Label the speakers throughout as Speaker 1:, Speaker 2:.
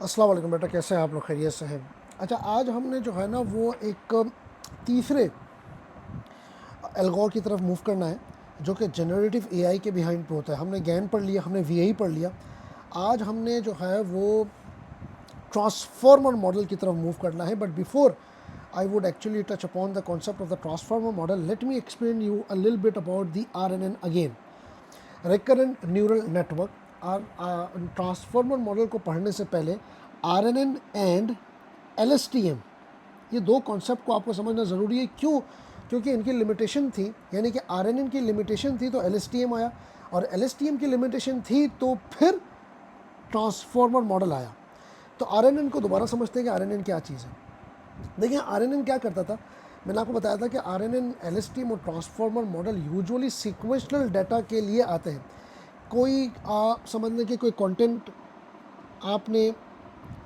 Speaker 1: अस्सलाम वालेकुम बेटा, कैसे हैं आप लोग? खैरियत से हैं? अच्छा, आज हमने जो है ना वो एक तीसरे एल्गोर की तरफ मूव करना है जो कि जनरेटिव एआई के बिहाइंड पे होता है। हमने गैन पढ़ लिया, हमने वीएई पढ़ लिया। आज हमने जो है वो ट्रांसफॉर्मर मॉडल की तरफ मूव करना है। But before I would actually touch upon the concept of the transformer model. Let me explain you a little bit about the RNN again. Recurrent Neural Network और ट्रांसफॉर्मर मॉडल को पढ़ने से पहले RNN and LSTM, ये दो concept को आपको समझना ज़रूरी है। क्यों? क्योंकि इनकी लिमिटेशन थी, यानी कि RNN की लिमिटेशन थी तो LSTM आया, और LSTM की लिमिटेशन थी तो फिर ट्रांसफॉर्मर मॉडल आया। तो RNN को दोबारा समझते हैं कि RNN क्या चीज़ है। देखिए, RNN क्या करता था, मैंने आपको बताया था कि RNN, LSTM और transformer model usually sequential data के लिए आते हैं। कोई समझ लें कि कोई कंटेंट आपने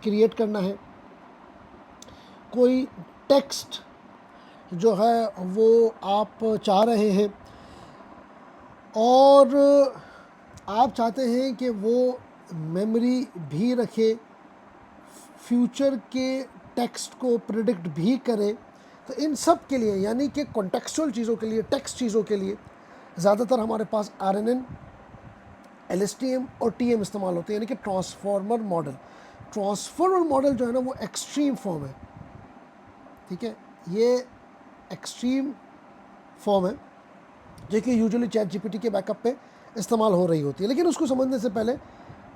Speaker 1: क्रिएट करना है, कोई टेक्स्ट जो है वो आप चाह रहे हैं और आप चाहते हैं कि वो मेमोरी भी रखे, फ्यूचर के टेक्स्ट को प्रिडिक्ट भी करे। तो इन सब के लिए, यानी कि कॉन्टेक्सुअल चीज़ों के लिए, टेक्स्ट चीज़ों के लिए ज़्यादातर हमारे पास RNN, LSTM और TM इस्तेमाल होते हैं, यानी कि ट्रांसफॉर्मर मॉडल। ट्रांसफॉर्मर मॉडल जो है ना वो एक्सट्रीम फॉर्म है, ठीक है। ये एक्सट्रीम फॉर्म है जो कि यूजुअली चैट जीपीटी के बैकअप पे इस्तेमाल हो रही होती है। लेकिन उसको समझने से पहले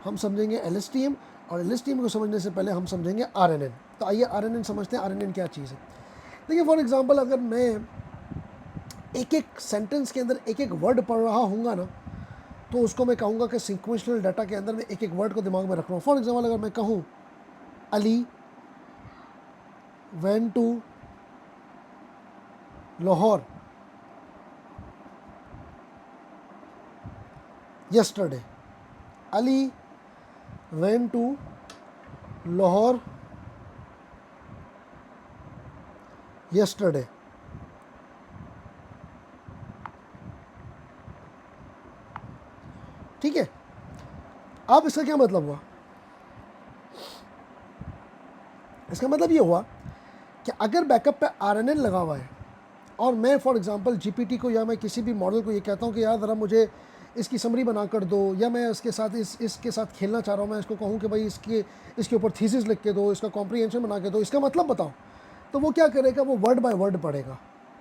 Speaker 1: हम समझेंगे LSTM, और LSTM को समझने से पहले हम समझेंगे RNN। तो आइए RNN समझते हैं, RNN क्या चीज़ है। देखिए, फॉर एग्जांपल अगर मैं एक एक सेंटेंस के अंदर एक एक वर्ड पढ़ रहा हूँगा ना, तो उसको मैं कहूँगा कि सीक्वेंशियल डाटा के अंदर मैं एक एक वर्ड को दिमाग में रख रहा हूँ। फॉर एग्जांपल अगर मैं कहूँ Ali went to Lahore yesterday, Ali went to Lahore yesterday. ठीक है। अब इसका क्या मतलब हुआ? इसका मतलब ये हुआ कि अगर बैकअप पे RNN लगा हुआ है और मैं फॉर एग्जांपल जीपीटी को या मैं किसी भी मॉडल को ये कहता हूँ कि यार ज़रा मुझे इसकी समरी बना कर दो, या मैं इसके साथ इसके साथ खेलना चाह रहा हूँ, मैं इसको कहूँ कि भाई इसके ऊपर थीसिस लिख के दो, इसका कॉम्प्रीहेंशन बना के दो, इसका मतलब बताओ, तो वो क्या करेगा? वो वर्ड बाय वर्ड पढ़ेगा।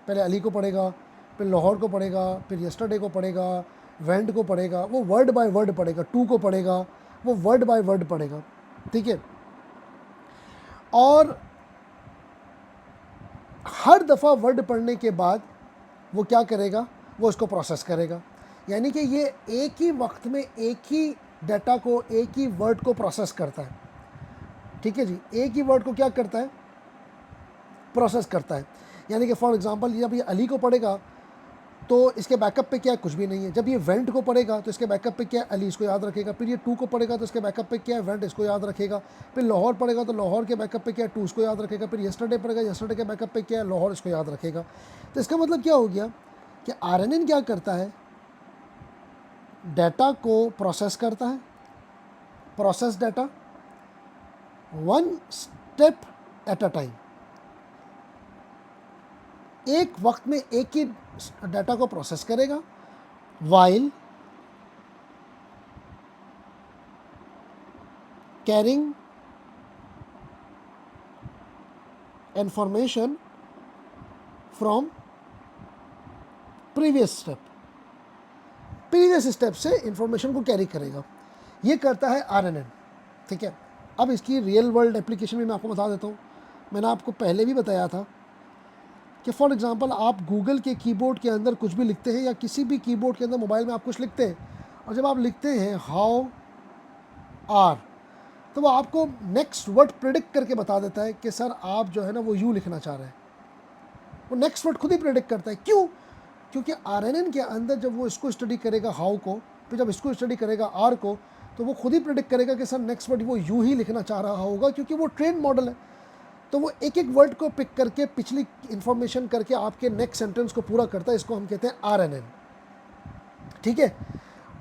Speaker 1: पहले अली को पढ़ेगा, फिर लाहौर को पढ़ेगा, फिर यस्टरडे को पढ़ेगा, वेंट को पढ़ेगा। वो वर्ड बाय वर्ड पढ़ेगा। टू को पढ़ेगा, वो वर्ड बाय वर्ड पढ़ेगा, ठीक है। और हर दफ़ा वर्ड पढ़ने के बाद वो क्या करेगा? वो इसको प्रोसेस करेगा। यानी कि ये एक ही वक्त में एक ही डाटा को, एक ही वर्ड को प्रोसेस करता है, ठीक है जी। एक ही वर्ड को क्या करता है? प्रोसेस करता है। यानी कि फॉर एग्जांपल जब ये अली को पढ़ेगा तो इसके बैकअप पे क्या है? कुछ भी नहीं है। जब ये वेंट को पढ़ेगा तो इसके बैकअप पे क्या है? अली, इसको याद रखेगा। फिर ये टू को पढ़ेगा तो इसके बैकअप पे क्या है? वेंट, इसको याद रखेगा। फिर लाहौर पढ़ेगा तो लाहौर के बैकअप पे क्या है? टू, इसको याद रखेगा। फिर यस्टरडे पढ़ेगा, यस्टरडे के बैकअप पे क्या है? लाहौर, इसको याद रखेगा। तो इसका मतलब क्या हो गया कि RNN क्या करता है? डाटा को प्रोसेस करता है, process data one step at a time. एक वक्त में एक ही डाटा को प्रोसेस करेगा, while carrying information from previous step से इंफॉर्मेशन को कैरी करेगा। ये करता है RNN, ठीक है। अब इसकी रियल वर्ल्ड एप्लीकेशन भी मैं आपको बता देता हूँ। मैंने आपको पहले भी बताया था कि फॉर एग्जांपल आप गूगल के कीबोर्ड के अंदर कुछ भी लिखते हैं, या किसी भी कीबोर्ड के अंदर मोबाइल में आप कुछ लिखते हैं, और जब आप लिखते हैं हाउ आर, तो वो आपको नेक्स्ट वर्ड प्रेडिक्ट करके बता देता है कि सर आप जो है ना वो यू लिखना चाह रहे हैं। वो नेक्स्ट वर्ड खुद ही प्रेडिक्ट करता है। क्यों? क्योंकि RNN के अंदर जब वो इसको स्टडी करेगा हाउ को, फिर जब इसको स्टडी करेगा आर को, तो वो खुद ही प्रेडिक्ट करेगा कि सर नेक्स्ट वर्ड वो यू ही लिखना चाह रहा होगा, क्योंकि वो ट्रेन मॉडल है। तो वो एक एक वर्ड को पिक करके पिछली इंफॉर्मेशन करके आपके नेक्स्ट सेंटेंस को पूरा करता है। इसको हम कहते हैं RNN, ठीक है।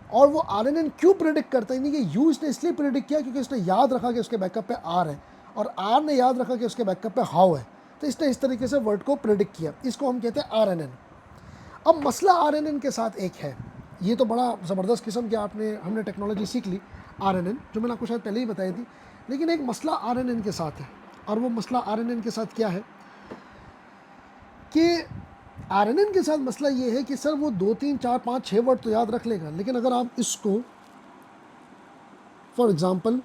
Speaker 1: और वो RNN क्यों प्रेडिक्ट करता है, यानी कि यू इसने इसलिए प्रेडिक्ट किया क्योंकि उसने याद रखा कि उसके बैकअप पे आर है और आर ने याद रखा कि उसके बैकअप पे हाउ है, तो इसने इस तरीके से वर्ड को प्रेडिक्ट किया। इसको हम कहते हैं RNN। अब मसला RNN के साथ एक है, ये तो बड़ा ज़बरदस्त किस्म की हमने टेक्नोलॉजी सीख ली RNN, जो मैंने आपको शायद पहले ही बताई थी, लेकिन एक मसला RNN के साथ है। और वो मसला RNN के साथ क्या है कि RNN के साथ मसला ये है कि सर वो 2, 3, 4, 5, 6 वर्ड तो याद रख लेगा, लेकिन अगर आप इसको फॉर एग्ज़ाम्पल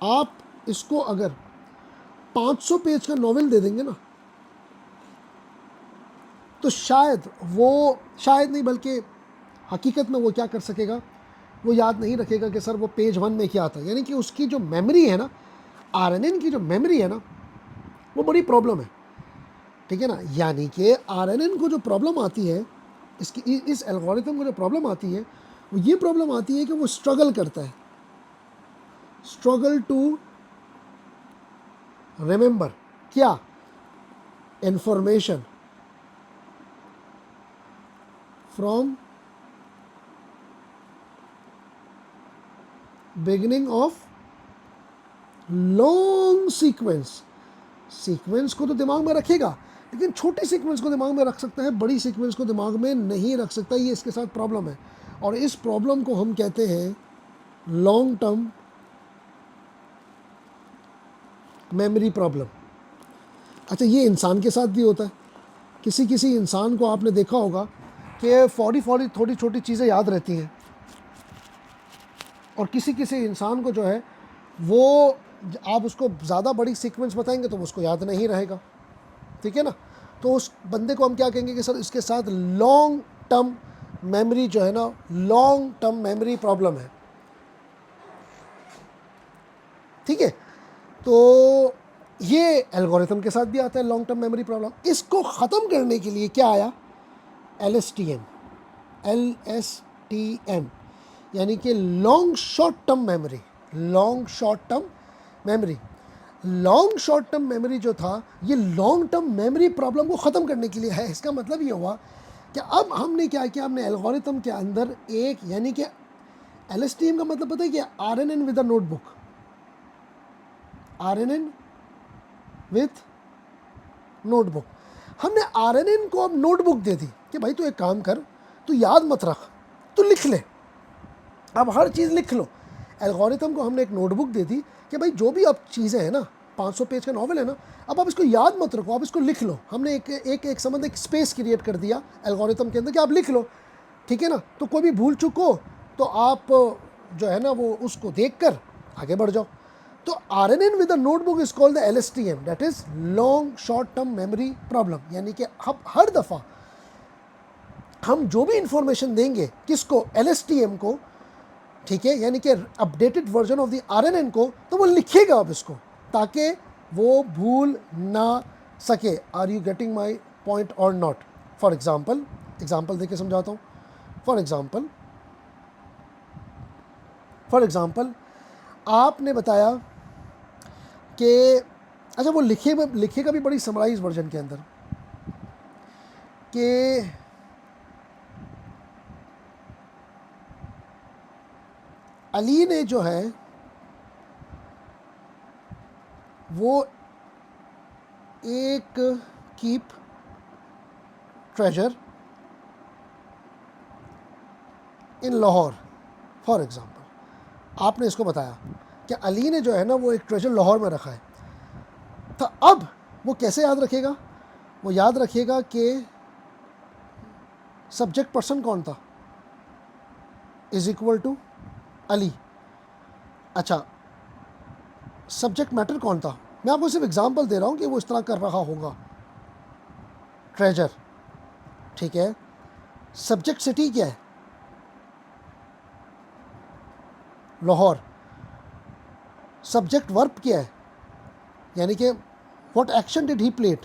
Speaker 1: आप इसको अगर 500 पेज का नॉवेल दे देंगे ना, तो शायद नहीं बल्कि हकीकत में वो क्या कर सकेगा, वो याद नहीं रखेगा कि सर वो पेज 1 में क्या था। यानी कि उसकी जो मेमोरी है ना, RNN की जो मेमोरी है ना, वो बड़ी प्रॉब्लम है, ठीक है ना। यानी कि RNN को जो प्रॉब्लम आती है, इस एल्गोरिथम को जो प्रॉब्लम आती है, वो ये प्रॉब्लम आती है कि वो स्ट्रगल करता है, स्ट्रगल टू रिमेंबर क्या, information from beginning of long sequence को तो दिमाग में रखेगा, लेकिन छोटी सीक्वेंस को दिमाग में रख सकता है, बड़ी सीक्वेंस को दिमाग में नहीं रख सकता। ये इसके साथ प्रॉब्लम है, और इस प्रॉब्लम को हम कहते हैं लॉन्ग टर्म मेमोरी प्रॉब्लम। अच्छा, ये इंसान के साथ भी होता है। किसी इंसान को आपने देखा होगा कि फौरी थोड़ी छोटी चीज़ें याद रहती हैं, और किसी इंसान को जो है वो आप उसको ज़्यादा बड़ी सीक्वेंस बताएंगे तो उसको याद नहीं रहेगा, ठीक है ना। तो उस बंदे को हम क्या कहेंगे कि सर इसके साथ लॉन्ग टर्म मेमोरी जो है ना, लॉन्ग टर्म मेमोरी प्रॉब्लम है, ठीक है। तो ये एल्गोरिथम के साथ भी आता है लॉन्ग टर्म मेमोरी प्रॉब्लम। इसको ख़त्म करने के लिए क्या आया, LSTM, यानी कि long short term memory. Long short term memory जो था, ये लॉन्ग टर्म मेमोरी प्रॉब्लम को ख़त्म करने के लिए है। इसका मतलब ये हुआ कि अब हमने क्या किया, हमने एल्गोरिथम के अंदर एक, यानी कि LSTM का मतलब पता है क्या, RNN with a notebook, RNN with notebook. हमने RNN को अब नोटबुक दे दी कि भाई तू एक काम कर, तू याद मत रख, तू लिख ले, अब हर चीज़ लिख लो। एल्गोरिथम को हमने एक नोटबुक दे दी कि भाई जो भी अब चीज़ें हैं ना, 500 पेज का नॉवल है ना, अब आप इसको याद मत रखो, आप इसको लिख लो। हमने एक समझ एक स्पेस क्रिएट कर दिया एल्गोरिथम के अंदर कि आप लिख लो, ठीक है ना। तो कोई भी भूल चुक हो तो आप जो है ना वो उसको देख कर आगे बढ़ जाओ। तो RNN with a notebook is called the LSTM, that is long short term memory problem. यानी कि हर दफ़ा हम जो भी इंफॉर्मेशन देंगे किसको, LSTM को, ठीक है, यानी कि updated version of the RNN को, तो वो लिखेगा अब इसको, ताकि वो भूल ना सके। Are you getting my point और नॉट? फॉर एग्जाम्पल देके समझाता हूँ। फॉर एग्जाम्पल आपने बताया कि अच्छा, वो लिखेगा भी बड़ी समराइज वर्जन के अंदर कि अली ने जो है वो एक keep treasure in Lahore, for example आपने इसको बताया कि अली ने जो है ना वो एक ट्रेजर लाहौर में रखा है। तो अब वो कैसे याद रखेगा, वो याद रखेगा कि सब्जेक्ट पर्सन कौन था, इज इक्वल टू अली। अच्छा, सब्जेक्ट मैटर कौन था, मैं आपको सिर्फ एग्जांपल दे रहा हूँ कि वो इस तरह कर रहा होगा, ट्रेजर, ठीक है। सब्जेक्ट सिटी क्या है, लाहौर। सब्जेक्ट वर्ब क्या है, यानी कि what action did he played,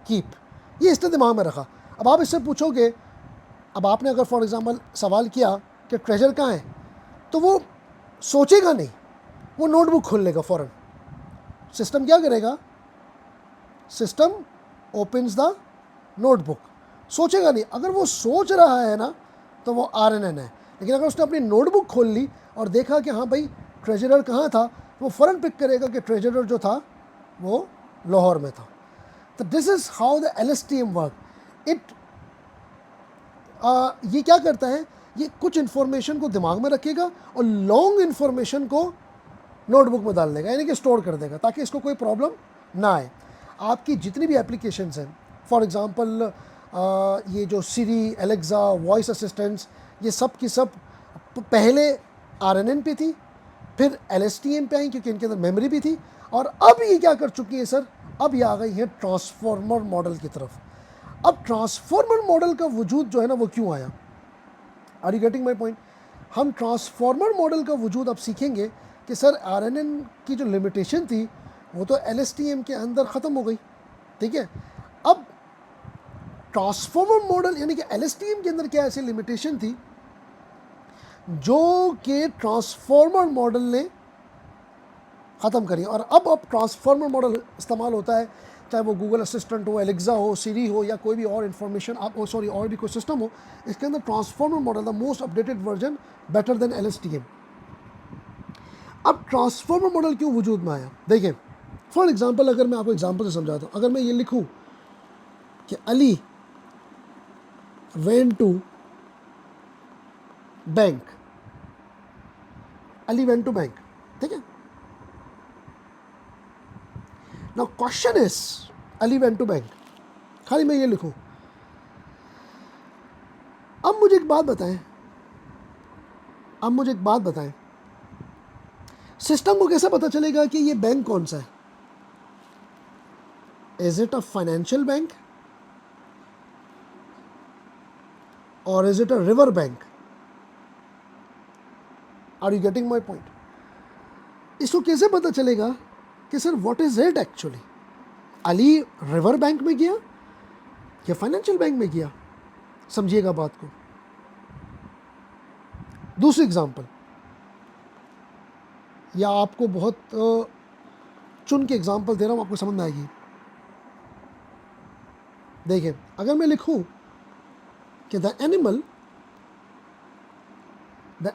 Speaker 1: keep. ये इसने दिमाग में रखा। अब आप इससे पूछोगे, अब आपने अगर फॉर एग्जांपल सवाल किया कि ट्रेजर कहाँ है, तो वो सोचेगा नहीं, वो नोटबुक खोल लेगा फ़ौरन। सिस्टम क्या करेगा, सिस्टम ओपन्स द नोटबुक सोचेगा नहीं। अगर वो सोच रहा है ना तो वो RNN है, लेकिन अगर उसने अपनी नोटबुक खोल ली और देखा कि हाँ भाई ट्रेजरर कहाँ था, वो फ़ौरन पिक करेगा कि ट्रेजरर जो था वो लाहौर में था। तो this is how the LSTM work. ये क्या करता है, ये कुछ इन्फॉर्मेशन को दिमाग में रखेगा और लॉन्ग इन्फॉर्मेशन को नोटबुक में डाल देगा, यानी कि स्टोर कर देगा, ताकि इसको कोई प्रॉब्लम ना आए। आपकी जितनी भी एप्लीकेशंस हैं, फॉर एग्जांपल ये जो सीरी, एलेक्सा, वॉइस असिस्टेंट्स, ये सब की सब पहले RNN पे थी, फिर LSTM पे आई क्योंकि इनके अंदर मेमोरी भी थी, और अब ये क्या कर चुकी है सर, अब ये आ गई है ट्रांसफॉर्मर मॉडल की तरफ। अब ट्रांसफॉर्मर मॉडल का वजूद जो है ना वो क्यों आया? Are you getting my point? हम ट्रांसफॉर्मर मॉडल का वजूद अब सीखेंगे कि सर RNN की जो लिमिटेशन थी वो तो LSTM के अंदर ख़त्म हो गई, ठीक है। अब ट्रांसफॉर्मर मॉडल यानी कि LSTM के अंदर क्या ऐसी लिमिटेशन थी जो कि ट्रांसफॉर्मर मॉडल ने ख़त्म करी, और अब ट्रांसफॉर्मर मॉडल इस्तेमाल होता है, चाहे वो गूगल असिस्टेंट हो, एलेक्सा हो, सीरी हो, या कोई भी और इन्फॉर्मेशन आप और भी कोई सिस्टम हो, इसके अंदर transformer model the most updated version better than LSTM। अब ट्रांसफॉर्मर मॉडल क्यों वजूद में आया? देखिए, फॉर एग्जांपल अगर मैं आपको एग्जांपल से समझाता हूँ, अगर मैं ये लिखूँ कि Ali went to bank, Ali went to bank, ठीक है। Now question is Ali went to bank, खाली मैं ये लिखूं। अब मुझे एक बात बताएं, सिस्टम को कैसे पता चलेगा कि ये बैंक कौन सा है? Is it a financial bank or is it a river bank? Are you getting my point? इसको कैसे पता चलेगा कि sir what is it actually? Ali river bank में गया या फाइनेंशियल बैंक में गया? समझिएगा बात को। दूसरी एग्जांपल, या आपको बहुत चुन के एग्जांपल दे रहा हूं, आपको समझ में आएगी। देखिए, अगर मैं लिखूं कि the animal the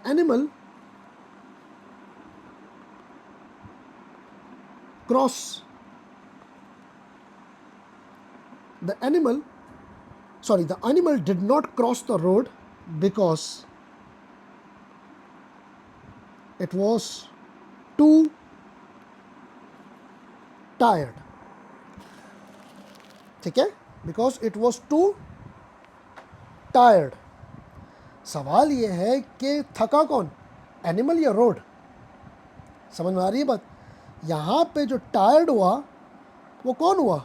Speaker 1: animal did not cross the road because it was too tired, ठीक है, because it was too tired। सवाल ये है कि थका कौन, एनिमल या रोड? समझ में आ रही है बात? यहां पे जो टायर्ड हुआ वो कौन हुआ,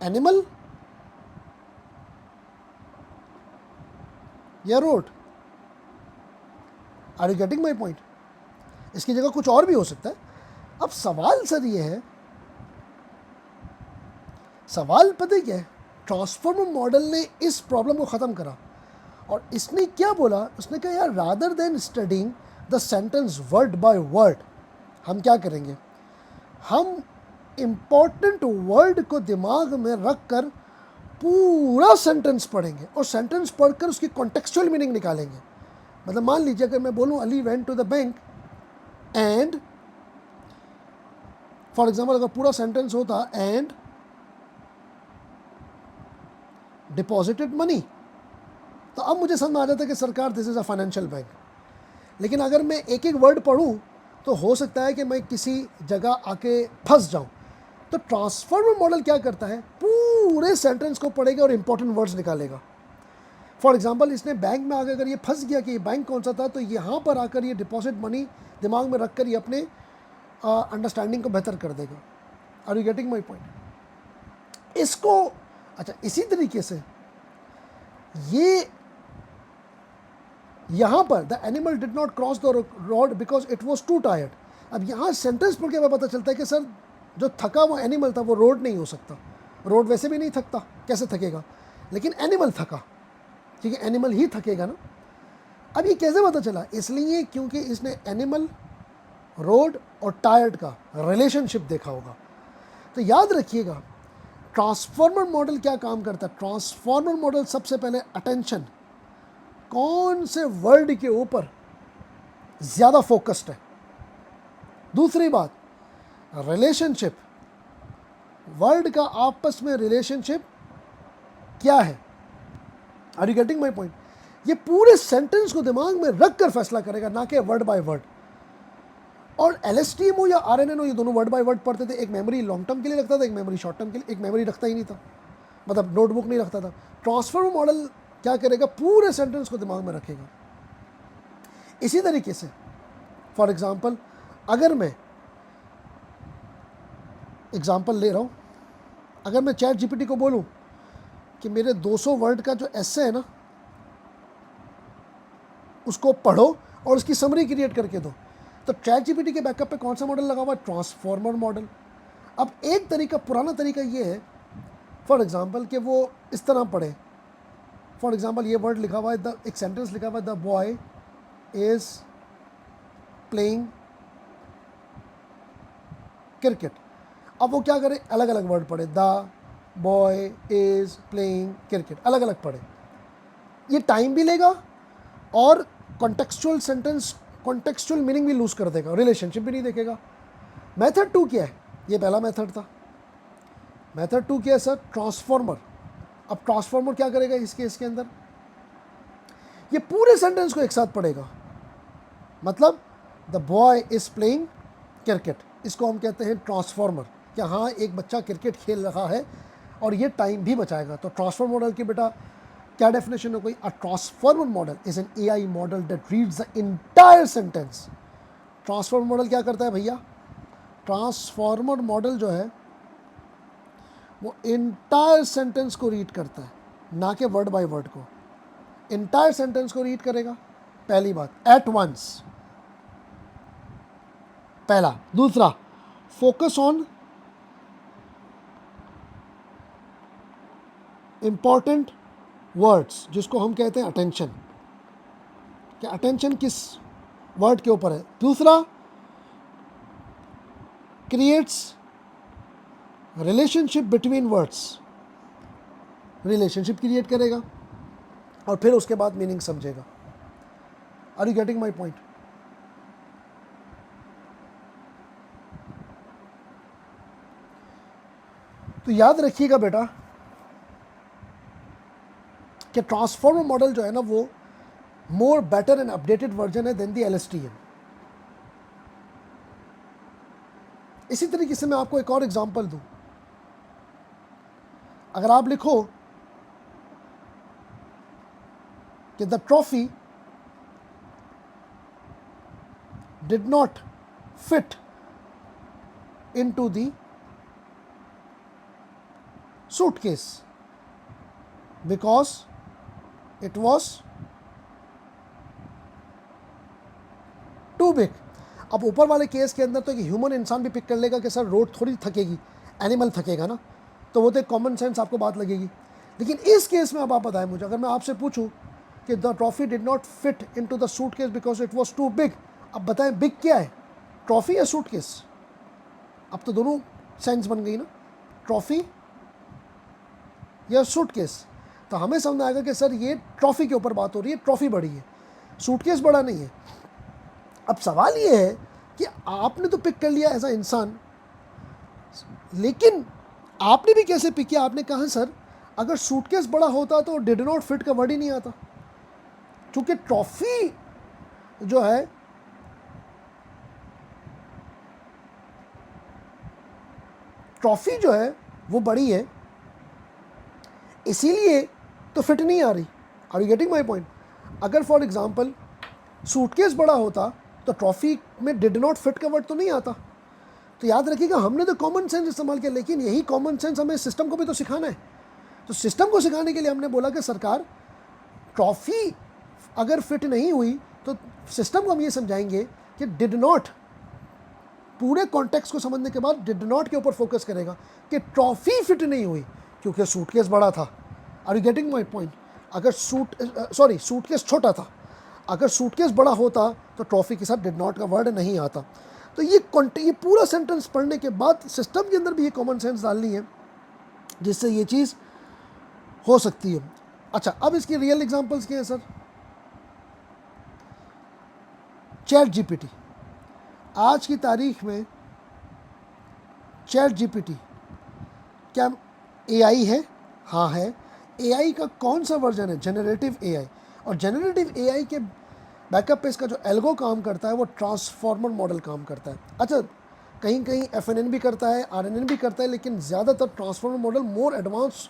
Speaker 1: एनिमल या road? Are you getting my point? इसकी जगह कुछ और भी हो सकता है। अब सवाल सर ये है, सवाल पता है क्या है, ट्रांसफॉर्मर मॉडल ने इस प्रॉब्लम को ख़त्म करा और इसने क्या बोला, उसने कहा यार rather than studying the sentence word by word, हम क्या करेंगे, हम इम्पॉर्टेंट वर्ड को दिमाग में रख कर पूरा सेंटेंस पढ़ेंगे और सेंटेंस पढ़कर उसकी कॉन्टेक्चुअल मीनिंग निकालेंगे। मतलब मान लीजिए अगर मैं बोलूँ Ali went to the bank and, for example अगर पूरा सेंटेंस होता एंड डिपॉजिटेड मनी, तो अब मुझे समझ में आ जाता है कि सरकार this is a financial bank. लेकिन अगर मैं एक एक वर्ड पढ़ूं तो हो सकता है कि मैं किसी जगह आके फंस जाऊं। तो ट्रांसफॉर्मर मॉडल क्या करता है, पूरे सेंटेंस को पढ़ेगा और इंपॉर्टेंट वर्ड्स निकालेगा। फॉर एग्जांपल इसने बैंक में आकर अगर ये फंस गया कि ये बैंक कौन सा था, तो यहाँ पर आकर ये डिपॉजिट मनी दिमाग में रख कर ये अपने अंडरस्टैंडिंग को बेहतर कर देगा। Are you getting my point? इसको अच्छा, इसी तरीके से ये यहाँ पर the animal did not cross the road because it was too tired. अब यहाँ सेंटेंस पढ़ के हमें पता चलता है कि सर जो थका वो एनिमल था, वो रोड नहीं हो सकता। रोड वैसे भी नहीं थकता, कैसे थकेगा, लेकिन एनिमल थका, ठीक है, एनिमल ही थकेगा ना। अब ये कैसे पता चला, इसलिए क्योंकि इसने एनिमल, रोड और टायर्ड का रिलेशनशिप देखा होगा। तो याद रखिएगा, ट्रांसफॉर्मर मॉडल क्या काम करता है? ट्रांसफॉर्मर मॉडल सबसे पहले अटेंशन, कौन से वर्ड के ऊपर ज़्यादा फोकस्ड है। दूसरी बात, रिलेशनशिप, वर्ड का आपस में रिलेशनशिप क्या है। Are you getting my point? ये पूरे सेंटेंस को दिमाग में रख कर फैसला करेगा, ना कि वर्ड बाय वर्ड। और LSTM या RNN ये दोनों वर्ड बाय वर्ड पढ़ते थे। एक मेमोरी लॉन्ग टर्म के लिए रखता था, एक मेमोरी शॉर्ट टर्म के लिए, एक मेमोरी रखता ही नहीं था, मतलब नोटबुक नहीं रखता था। ट्रांसफॉर्मर मॉडल क्या करेगा? पूरे सेंटेंस को दिमाग में रखेगा। इसी तरीके से फॉर एग्जाम्पल, अगर मैं एग्जाम्पल ले रहा हूँ, अगर मैं चैट GPT को बोलूँ कि मेरे 200 वर्ड का जो एसे है ना, उसको पढ़ो और उसकी समरी क्रिएट करके दो, तो चैट GPT के बैकअप पे कौन सा मॉडल लगा हुआ है? Transformer model. अब एक तरीका, पुराना तरीका ये है फॉर एग्जांपल कि वो इस तरह पढ़े। फॉर एग्जांपल ये वर्ड लिखा हुआ है, एक सेंटेंस लिखा हुआ है, the boy is playing cricket. अब वो क्या करे? अलग अलग वर्ड पढ़े, the boy is playing cricket, अलग अलग पढ़े। ये टाइम भी लेगा और कॉन्टेक्चुअल सेंटेंस, कॉन्टेक्चुअल मीनिंग भी लूज कर देगा, रिलेशनशिप भी नहीं देखेगा। मेथड 2 क्या है? ये पहला मेथड था। मेथड 2 क्या है सर? ट्रांसफॉर्मर। अब ट्रांसफॉर्मर क्या करेगा इस केस के अंदर? ये पूरे सेंटेंस को एक साथ पढ़ेगा। मतलब the boy is playing cricket, इसको हम कहते हैं ट्रांसफॉर्मर, कि हाँ एक बच्चा क्रिकेट खेल रहा है और ये टाइम भी बचाएगा। तो ट्रांसफॉर्मर मॉडल की बेटा क्या डेफिनेशन हो गई? A transformer model is an AI model that reads the entire sentence. Transformer model क्या करता है भैया? ट्रांसफॉर्मर मॉडल जो है वो इंटायर सेंटेंस को रीड करता है, ना कि वर्ड बाय वर्ड को। इंटायर सेंटेंस को रीड करेगा, पहली बात, एट वंस, पहला। दूसरा, फोकस ऑन इंपॉर्टेंट वर्ड्स, जिसको हम कहते हैं अटेंशन, कि अटेंशन किस वर्ड के ऊपर है। दूसरा, creates relationship between words, relationship create करेगा और फिर उसके बाद मीनिंग समझेगा। Are you getting my point? तो याद रखिएगा बेटा कि ट्रांसफॉर्मर मॉडल जो है ना, वो more better and updated version है देन दी LSTM। इसी तरीके से मैं आपको एक और एग्जांपल दूं। अगर आप लिखो कि the trophy did not fit into the suitcase because it was too big. अब ऊपर वाले केस के अंदर तो एक ह्यूमन इंसान भी पिक कर लेगा कि सर रोड थोड़ी थकेगी, एनिमल थकेगा ना, तो वो तो एक कॉमन सेंस आपको बात लगेगी। लेकिन इस केस में अब आप बताएं मुझे, अगर मैं आपसे पूछूं कि the trophy did not fit into the suitcase because it was too big, अब बताएं बिग क्या है, ट्रॉफी या सूटकेस? अब तो दोनों सेंस बन गई ना, ट्रॉफी या सूटकेस। तो हमें समझ आएगा कि सर ये ट्रॉफी के ऊपर बात हो रही है, ट्रॉफी बड़ी है, सूटकेस बड़ा नहीं है। अब सवाल ये है कि आपने तो पिक कर लिया एज अ इंसान, लेकिन आपने भी कैसे पिक किया? आपने कहा सर अगर सूटकेस बड़ा होता तो डिड नॉट फिट का वर्ड ही नहीं आता, क्योंकि ट्रॉफी जो है वो बड़ी है, इसीलिए तो फिट नहीं आ रही। Are you getting my point? अगर फॉर एग्जाम्पल सूटकेस बड़ा होता तो ट्रॉफी में डिड नॉट फिट का वर्ड तो नहीं आता। तो याद रखिएगा हमने तो कॉमन सेंस इस्तेमाल किया, लेकिन यही कॉमन सेंस हमें सिस्टम को भी तो सिखाना है। तो सिस्टम को सिखाने के लिए हमने बोला कि सरकार ट्रॉफी अगर फिट नहीं हुई तो सिस्टम को हम ये समझाएंगे कि डिड नॉट, पूरे कॉन्टेक्स्ट को समझने के बाद डिड नॉट के ऊपर फोकस करेगा कि ट्रॉफी फिट नहीं हुई क्योंकि सूटकेस बड़ा था। Are you getting my point? अगर सूटकेस छोटा था, अगर सूटकेस बड़ा होता तो ट्रॉफी के साथ डिड नॉट का वर्ड नहीं आता। तो ये पूरा सेंटेंस पढ़ने के बाद सिस्टम के अंदर भी ये कॉमन सेंस डालनी है जिससे ये चीज़ हो सकती है। अच्छा, अब इसकी रियल एग्जांपल्स क्या हैं सर? चैट जीपीटी, आज की तारीख में चैट जीपीटी क्या एआई है? हाँ है। एआई का कौन सा वर्जन है? Generative AI. और जनरेटिव एआई के बैकअप पे इसका जो एल्गो काम करता है वो ट्रांसफॉर्मर मॉडल काम करता है। अच्छा, कहीं कहीं एफएनएन भी करता है, आरएनएन भी करता है, लेकिन ज़्यादातर transformer model more advance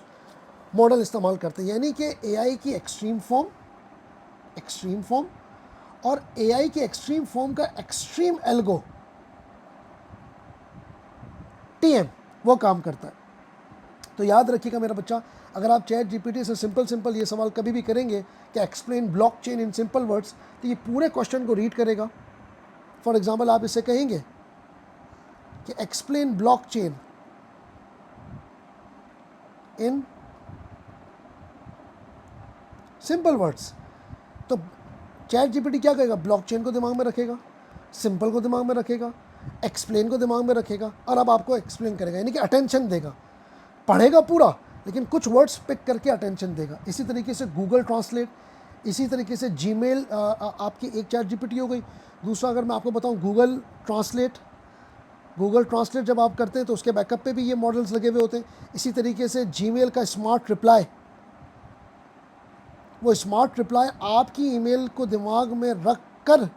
Speaker 1: model इस्तेमाल करते हैं। यानी कि एआई की एक्सट्रीम फॉर्म और एआई की एक्सट्रीम फॉर्म का एक्सट्रीम एल्गो टीएम वो काम करता है। तो याद रखिएगा मेरा बच्चा, अगर आप चैट जीपीटी से सिंपल ये सवाल कभी भी करेंगे कि explain blockchain in simple words, तो ये पूरे क्वेश्चन को रीड करेगा। फॉर एग्जांपल आप इससे कहेंगे कि explain blockchain in simple words, तो चैट जीपीटी क्या करेगा? ब्लॉकचेन को दिमाग में रखेगा, सिंपल को दिमाग में रखेगा, एक्सप्लेन को दिमाग में रखेगा, और अब आपको एक्सप्लेन करेगा, यानी कि अटेंशन देगा। पढ़ेगा पूरा, लेकिन कुछ वर्ड्स पिक करके अटेंशन देगा। इसी तरीके से गूगल ट्रांसलेट, इसी तरीके से जीमेल, आपकी एक चैट जीपीटी हो गई। दूसरा, अगर मैं आपको बताऊं, गूगल ट्रांसलेट जब आप करते हैं तो उसके बैकअप पे भी ये मॉडल्स लगे हुए होते हैं। इसी तरीके से जीमेल का स्मार्ट रिप्लाई, वो स्मार्ट रिप्लाई आपकी ईमेल को दिमाग में रख कर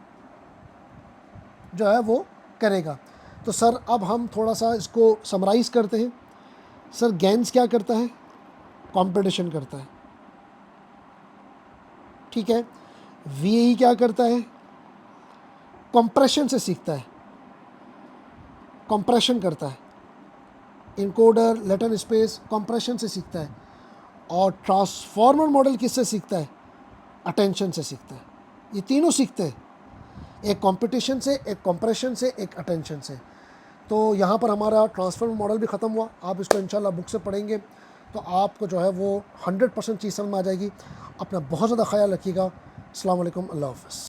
Speaker 1: जो है वो करेगा। तो सर अब हम थोड़ा सा इसको समराइज़ करते हैं। सर गैंस क्या करता है? कंपटीशन करता है, ठीक है। वीएई क्या करता है? कंप्रेशन से सीखता है, कंप्रेशन करता है। इनकोडर, लेटर स्पेस, कंप्रेशन से सीखता है। और ट्रांसफॉर्मर मॉडल किससे सीखता है? अटेंशन से सीखता है। ये तीनों सीखते हैं, एक कंपटीशन से, एक कंप्रेशन से, एक अटेंशन से। तो यहाँ पर हमारा ट्रांसफॉर्मर मॉडल भी ख़त्म हुआ। आप इसको इंशाल्लाह बुक से पढ़ेंगे तो आपको जो है वो 100% चीज़ समझ में आ जाएगी। अपना बहुत ज़्यादा ख्याल रखिएगा। अस्सलाम वालेकुम, अल्लाह हाफ़िज़।